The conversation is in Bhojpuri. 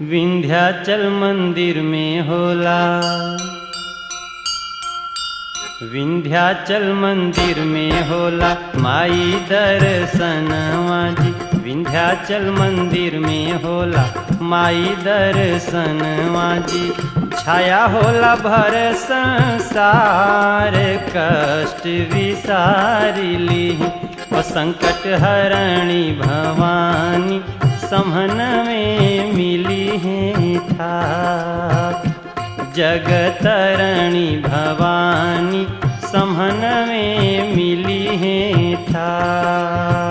विंध्याचल मंदिर में होला। विंध्याचल मंदिर में होला माई दर्शनवा जी। विंध्याचल मंदिर में होला माई दर्शनवा जी। छाया होला भर संसार कष्ट विसारिली। और संकट हरणी भवानी समहन में मिली है था। जगतरणी भवानी समहन में मिली है था।